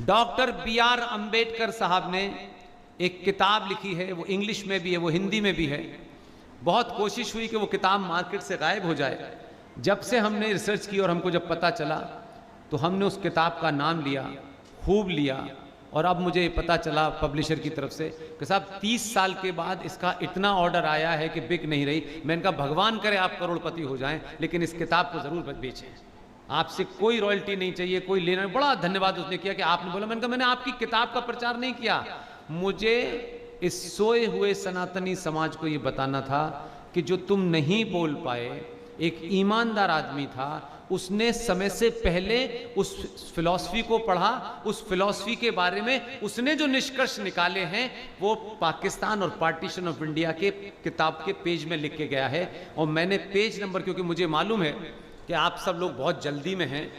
Doctor B R. Ambedkar साहब ने एक किताब लिखी है, वो इंग्लिश में भी है, वो हिंदी में भी है। बहुत कोशिश हुई कि वो किताब मार्केट से गायब हो जाए। जब से हमने रिसर्च की और हमको जब पता चला तो हमने उस किताब का नाम लिया, खूब लिया, और अब मुझे पता चला पब्लिशर की तरफ से कि साहब 30 साल के बाद इसका इतना ऑर्डर आया है कि बिक नहीं रही। मैंने कहा भगवान करे आप करोड़पति हो जाएं, लेकिन इस किताब को ज़रूर बेचें, आपसे कोई रॉयल्टी नहीं चाहिए, कोई लेना। बड़ा धन्यवाद उसने किया कि आपने बोला। मैंने कहा मैंने आपकी किताब का प्रचार नहीं किया, मुझे इस सोए हुए सनातनी समाज को ये बताना था कि जो तुम नहीं बोल पाए, एक ईमानदार आदमी था, उसने समय से पहले उस फिलॉसफी को पढ़ा, उस फिलॉसफी के बारे में उसने जो निष्कर्ष निकाले हैं वो पाकिस्तान और पार्टीशन ऑफ इंडिया के किताब के पेज में लिख के गया है। और मैंने पेज नंबर, क्योंकि मुझे मालूम है कि आप सब लोग बहुत जल्दी में हैं,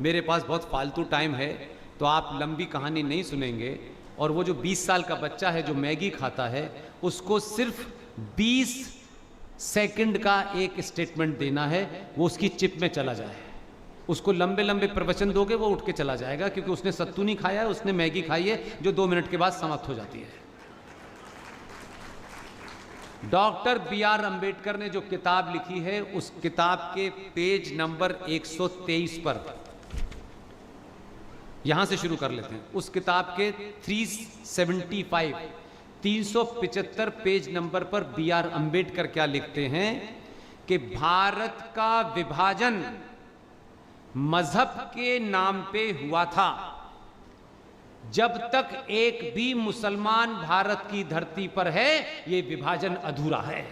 मेरे पास बहुत फालतू टाइम है, तो आप लंबी कहानी नहीं सुनेंगे। और वो जो 20 साल का बच्चा है जो मैगी खाता है, उसको सिर्फ 20 सेकंड का एक स्टेटमेंट देना है, वो उसकी चिप में चला जाए। उसको लंबे लंबे प्रवचन दोगे वो उठ के चला जाएगा, क्योंकि उसने सत्तू नहीं खाया है, उसने मैगी खाई है जो 2 मिनट के बाद समाप्त हो जाती है। Doctor B R. अंबेडकर ने जो किताब लिखी है, उस किताब के पेज नंबर 123 पर, यहां से शुरू कर लेते हैं। उस किताब के 375 पेज नंबर पर बी.आर. अंबेडकर क्या लिखते हैं कि भारत का विभाजन मजहब के नाम पे हुआ था। जब तक एक भी मुसलमान भारत की धरती पर है, यह विभाजन अधूरा है।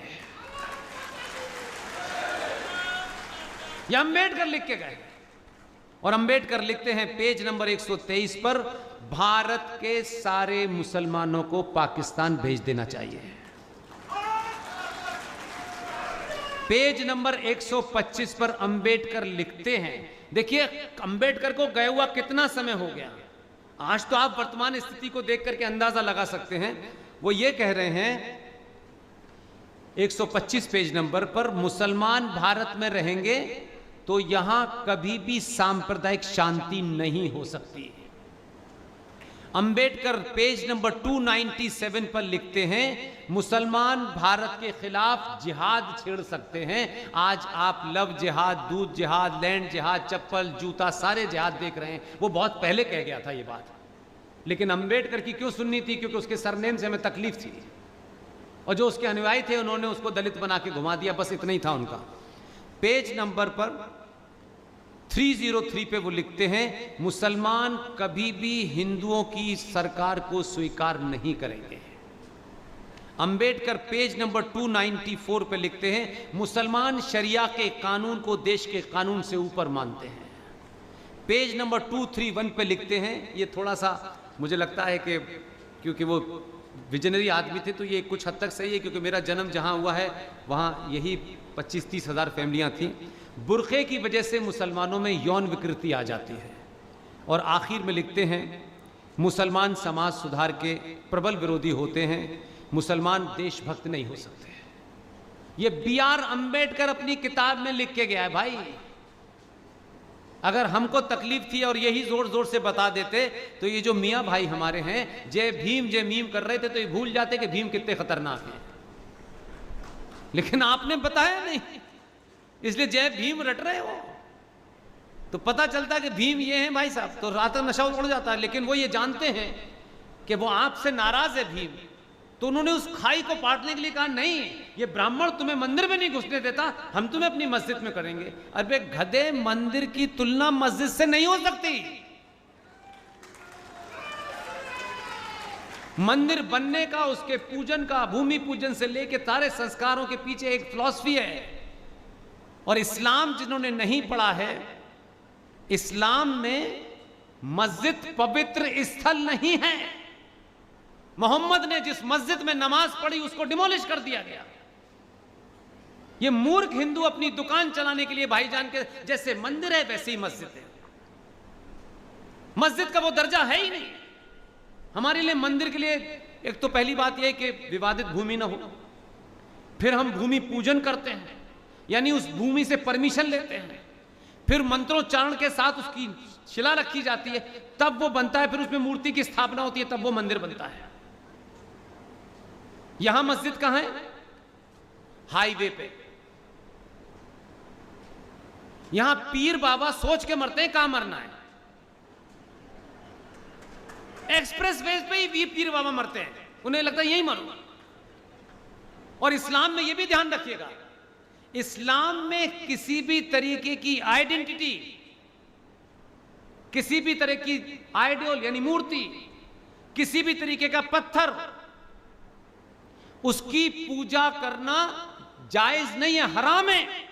यह अंबेडकर लिख के गए। और अंबेडकर लिखते हैं पेज नंबर 123 पर, भारत के सारे मुसलमानों को पाकिस्तान भेज देना चाहिए। पेज नंबर 125 पर अंबेडकर लिखते हैं, देखिए अंबेडकर को गए हुआ कितना समय हो गया। आज तो आप वर्तमान स्थिति को देख करके अंदाजा लगा सकते हैं। वो ये कह रहे हैं 125 पेज नंबर पर, मुसलमान भारत में रहेंगे तो यहां कभी भी सांप्रदायिक शांति नहीं हो सकती। अंबेडकर पेज नंबर 297 पर लिखते हैं, मुसलमान भारत के खिलाफ जिहाद छेड़ सकते हैं। आज आप लव जिहाद, दूध जिहाद, लैंड जिहाद, चप्पल, जूता, सारे जिहाद देख रहे हैं। वो बहुत पहले कह गया था ये बात, लेकिन अंबेडकर की क्यों सुननी थी? क्योंकि उसके सरनेम से हमें तकलीफ थी, और जो उसके अनुयायी थे उन्होंने उसको दलित बना के घुमा दिया, बस इतना ही था उनका। पेज नंबर पर 303 पे वो लिखते हैं, मुसलमान कभी भी हिंदुओं की सरकार को स्वीकार नहीं करेंगे। अंबेडकर पेज नंबर 294 पे लिखते हैं, मुसलमान शरिया के कानून को देश के कानून से ऊपर मानते हैं। पेज नंबर 231 पे लिखते हैं, ये थोड़ा सा मुझे लगता है कि क्योंकि वो विजनरी आदमी थे तो ये कुछ हद तक सही है, क्योंकि मेरा जन्म जहां हुआ है वहां यही 25-30 हज़ार फैमिलियां थीं। बुरखे की वजह से मुसलमानों में यौन विकृति आ जाती है। और आखिर में लिखते हैं, मुसलमान समाज सुधार के प्रबल विरोधी होते हैं, मुसलमान देशभक्त नहीं हो सकते। ये बी.आर. अंबेडकर अपनी किताब में लिख के गया है भाई। अगर हमको तकलीफ थी और यही जोर जोर से बता देते तो ये जो मियाँ भाई हमारे हैं जय भीम जय मीम कर रहे थे तो ये भूल जाते कि भीम कितने खतरनाक हैं, लेकिन आपने बताया नहीं, इसलिए जय भीम रट रहे हो। तो पता चलता कि भीम ये है भाई साहब, तो रात नशा उड़ जाता है। लेकिन वो ये जानते हैं कि वो आपसे नाराज है भीम, तो उन्होंने उस खाई को पाटने के लिए कहा, नहीं ये ब्राह्मण तुम्हें मंदिर में नहीं घुसने देता, हम तुम्हें अपनी मस्जिद में करेंगे। अरे गधे, मंदिर की तुलना मस्जिद से नहीं हो सकती। मंदिर बनने का, उसके पूजन का, भूमि पूजन से लेकर सारे संस्कारों के पीछे एक फिलॉसफी है। और इस्लाम जिन्होंने नहीं पढ़ा है, इस्लाम में मस्जिद पवित्र स्थल नहीं है। मोहम्मद ने जिस मस्जिद में नमाज पढ़ी उसको डिमोलिश कर दिया गया। ये मूर्ख हिंदू अपनी दुकान चलाने के लिए भाईजान के जैसे मंदिर है वैसे ही मस्जिद है। मस्जिद का वो दर्जा है ही नहीं। हमारे लिए मंदिर के लिए एक तो पहली बात यह कि विवादित भूमि ना हो, फिर हम भूमि पूजन करते हैं, यानी उस भूमि से परमिशन लेते हैं, फिर मंत्रोच्चारण के साथ उसकी शिला रखी जाती है, तब वो बनता है, फिर उसमें मूर्ति की स्थापना होती है, तब वो मंदिर बनता है। यहां मस्जिद कहां है? हाईवे पे। यहां पीर बाबा सोच के मरते हैं कहां मरना है। एक्सप्रेस वे पे ही पीर बाबा मरते हैं, उन्हें लगता है यही मरूंगा। और इस्लाम में यह भी ध्यान रखिएगा, इस्लाम में किसी भी तरीके की आइडेंटिटी, किसी भी तरह की आइडियल यानी मूर्ति, किसी भी तरीके का पत्थर, उसकी पूजा करना जायज नहीं है, हराम है।